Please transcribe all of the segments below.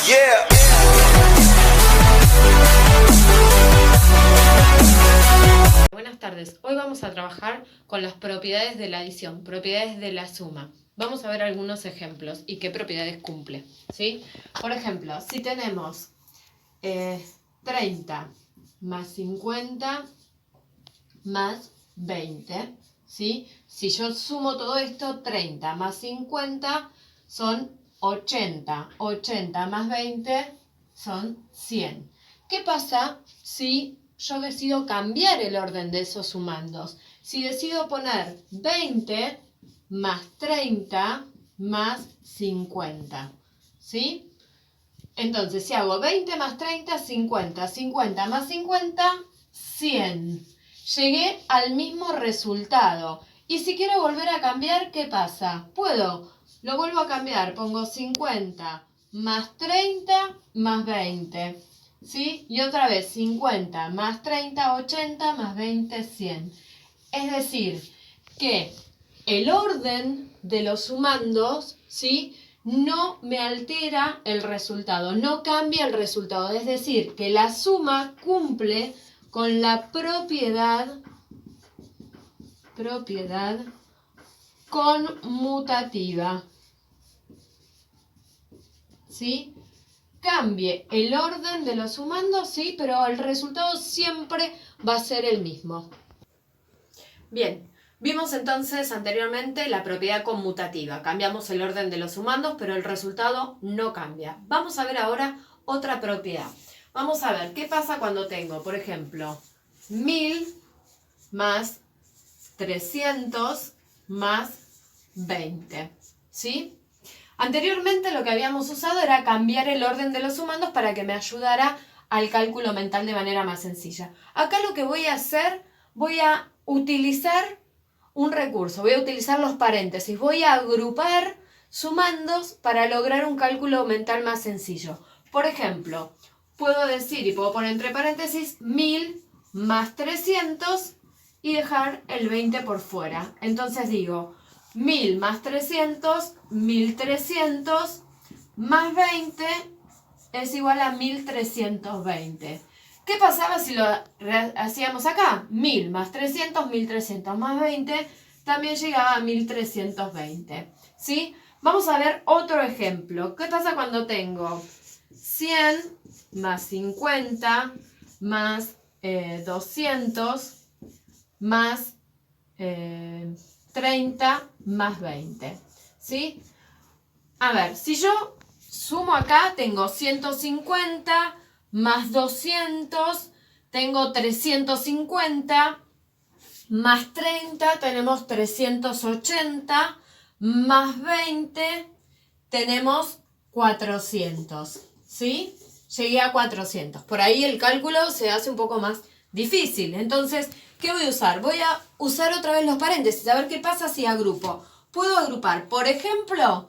Yeah. Buenas tardes, hoy vamos a trabajar con las propiedades de la adición, propiedades de la suma. Vamos a ver algunos ejemplos y qué propiedades cumple, ¿sí? Por ejemplo, si tenemos 30 más 50 más 20, ¿sí? Si yo sumo todo esto, 30 más 50 son 80, 80 más 20 son 100. ¿Qué pasa si yo decido cambiar el orden de esos sumandos? Si decido poner 20 más 30 más 50, ¿sí? Entonces, si hago 20 más 30, 50, 50 más 50, 100. Llegué al mismo resultado. Y si quiero volver a cambiar, ¿qué pasa? Lo vuelvo a cambiar, pongo 50 más 30 más 20. ¿Sí? Y otra vez 50 más 30, 80 más 20, 100. Es decir, que el orden de los sumandos, ¿sí?, no me altera el resultado, no cambia el resultado. Es decir, que la suma cumple con la propiedad conmutativa. ¿Sí? Cambie el orden de los sumandos, sí, pero el resultado siempre va a ser el mismo. Bien, vimos entonces anteriormente la propiedad conmutativa. Cambiamos el orden de los sumandos, pero el resultado no cambia. Vamos a ver ahora otra propiedad. Vamos a ver qué pasa cuando tengo, por ejemplo, 1000 más 300 más 20, ¿sí? Anteriormente lo que habíamos usado era cambiar el orden de los sumandos para que me ayudara al cálculo mental de manera más sencilla. Acá lo que voy a hacer, voy a utilizar un recurso, voy a utilizar los paréntesis, voy a agrupar sumandos para lograr un cálculo mental más sencillo. Por ejemplo, puedo decir y puedo poner entre paréntesis 1000 más 300 y dejar el 20 por fuera. Entonces digo 1000 más 300, 1300 más 20 es igual a 1320. ¿Qué pasaba si lo hacíamos acá? 1000 más 300, 1300 más 20 también llegaba a 1320. ¿Sí? Vamos a ver otro ejemplo. ¿Qué pasa cuando tengo 100 más 50 más 200 más 30 más 20? ¿Sí? A ver, si yo sumo acá, tengo 150 más 200, tengo 350, más 30 tenemos 380, más 20 tenemos 400, ¿sí? Llegué a 400. Por ahí el cálculo se hace un poco más difícil. Entonces, ¿qué voy a usar? Voy a usar otra vez los paréntesis, a ver qué pasa si agrupo. Puedo agrupar, por ejemplo,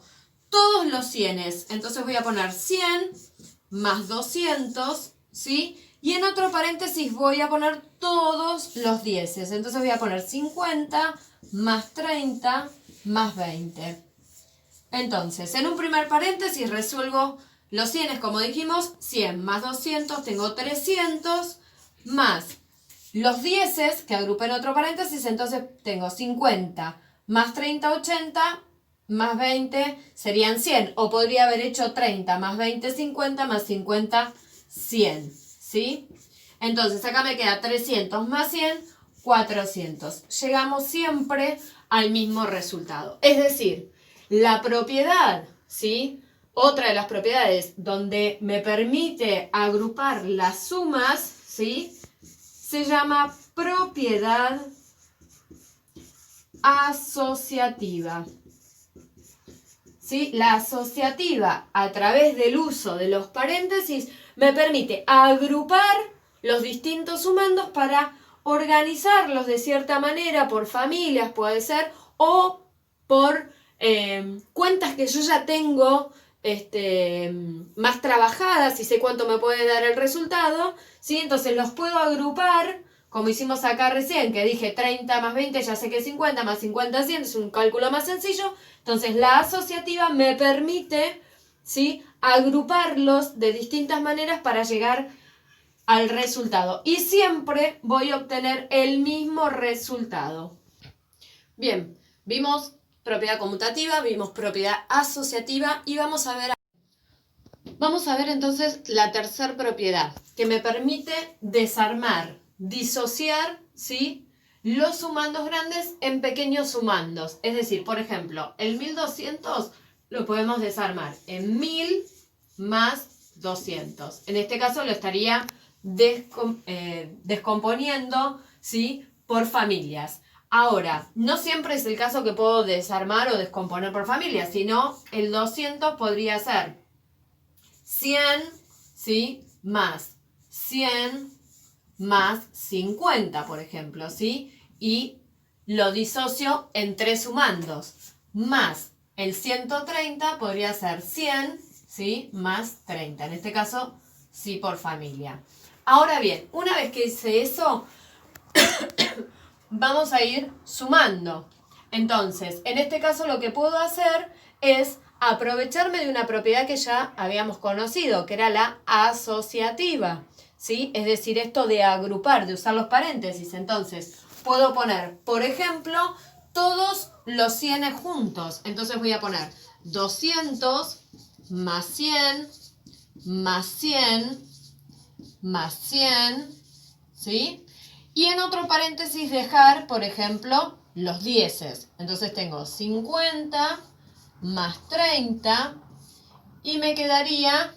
todos los 100. Entonces voy a poner 100 más 200, ¿sí? Y en otro paréntesis voy a poner todos los 10. Entonces voy a poner 50 más 30 más 20. Entonces, en un primer paréntesis resuelvo los 100, como dijimos, 100 más 200, tengo 300, más los 10 que agrupé en otro paréntesis, entonces tengo 50 más 30, 80, más 20 serían 100. O podría haber hecho 30 más 20, 50, más 50, 100. ¿Sí? Entonces acá me queda 300 más 100, 400. Llegamos siempre al mismo resultado. Es decir, la propiedad, ¿sí?, otra de las propiedades donde me permite agrupar las sumas, ¿sí?, se llama propiedad asociativa. ¿Sí? La asociativa, a través del uso de los paréntesis, me permite agrupar los distintos sumandos para organizarlos de cierta manera, por familias puede ser, o por cuentas que yo ya tengo más trabajadas y sé cuánto me puede dar el resultado, ¿sí? Entonces los puedo agrupar, como hicimos acá recién, que dije 30 más 20, ya sé que es 50, más 50 es 100, es un cálculo más sencillo. Entonces la asociativa me permite, ¿sí?, agruparlos de distintas maneras para llegar al resultado. Y siempre voy a obtener el mismo resultado. Bien, vimos propiedad conmutativa, vimos propiedad asociativa y vamos a ver entonces la tercera propiedad que me permite desarmar, disociar, ¿sí?, los sumandos grandes en pequeños sumandos. Es decir, por ejemplo, el 1200 lo podemos desarmar en 1000 más 200. En este caso lo estaría descomponiendo, ¿sí?, por familias. Ahora, no siempre es el caso que puedo desarmar o descomponer por familias, sino el 200 podría ser 100, ¿sí?, más 100 más 50, por ejemplo, ¿sí? Y lo disocio en tres sumandos. Más el 130 podría ser 100, ¿sí?, más 30. En este caso, sí, por familia. Ahora bien, una vez que hice eso, vamos a ir sumando. Entonces, en este caso lo que puedo hacer es aprovecharme de una propiedad que ya habíamos conocido, que era la asociativa, ¿sí? Es decir, esto de agrupar, de usar los paréntesis. Entonces, puedo poner, por ejemplo, todos los 100 juntos. Entonces voy a poner 200 más 100 más 100 más 100, ¿sí? Y en otro paréntesis dejar, por ejemplo, los dieces. Entonces tengo 50 más 30 y me quedaría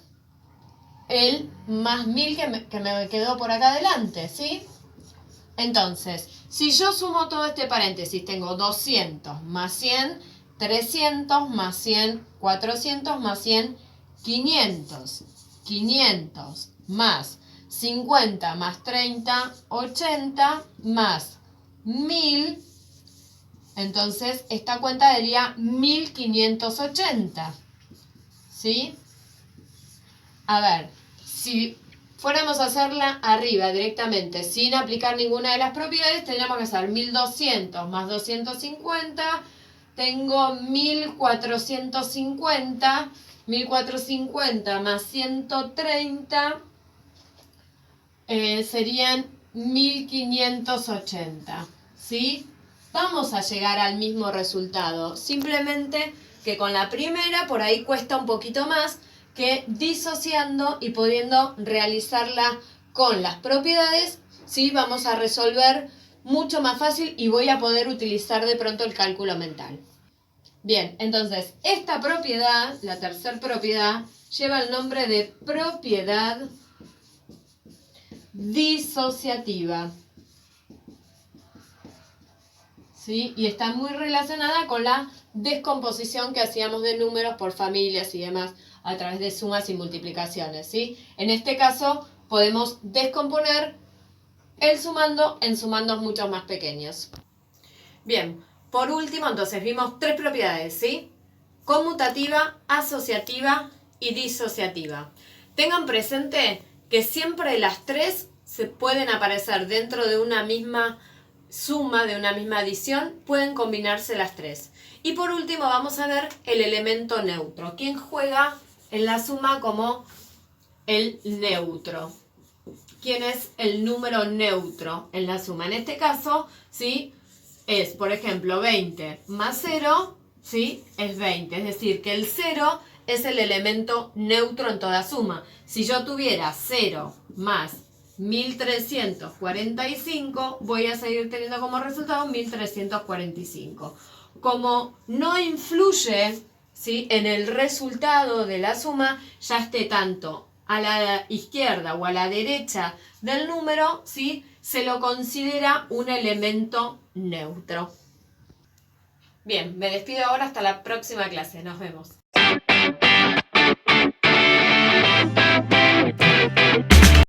el más 1000 que me quedó por acá adelante, ¿sí? Entonces, si yo sumo todo este paréntesis, tengo 200 más 100, 300 más 100, 400 más 100, 500. 500 más 50 más 30, 80 más 1000. Entonces, esta cuenta daría 1580. ¿Sí? A ver, si fuéramos a hacerla arriba directamente, sin aplicar ninguna de las propiedades, tendríamos que hacer 1200 más 250. Tengo 1450. 1450 más 130 serían 1580. ¿Sí? Vamos a llegar al mismo resultado. Simplemente que con la primera por ahí cuesta un poquito más, que disociando y pudiendo realizarla con las propiedades, ¿sí?, vamos a resolver mucho más fácil y voy a poder utilizar de pronto el cálculo mental. Bien, entonces esta propiedad, la tercera propiedad, lleva el nombre de propiedad disociativa. ¿Sí? Y está muy relacionada con la descomposición que hacíamos de números por familias y demás a través de sumas y multiplicaciones, ¿sí? En este caso podemos descomponer el sumando en sumandos mucho más pequeños. Bien, por último entonces vimos tres propiedades, ¿sí? Conmutativa, asociativa y disociativa. Tengan presente que siempre las tres se pueden aparecer dentro de una misma suma, de una misma adición, pueden combinarse las tres. Y por último vamos a ver el elemento neutro. ¿Quién juega en la suma como el neutro? ¿Quién es el número neutro en la suma? En este caso, ¿sí?, es, por ejemplo, 20 más 0, ¿sí?, es 20. Es decir, que el 0 es el elemento neutro en toda suma. Si yo tuviera 0 más 1345, voy a seguir teniendo como resultado 1345. Como no influye, ¿sí?, en el resultado de la suma, ya esté tanto a la izquierda o a la derecha del número, ¿sí?, se lo considera un elemento neutro. Bien, me despido ahora hasta la próxima clase. Nos vemos.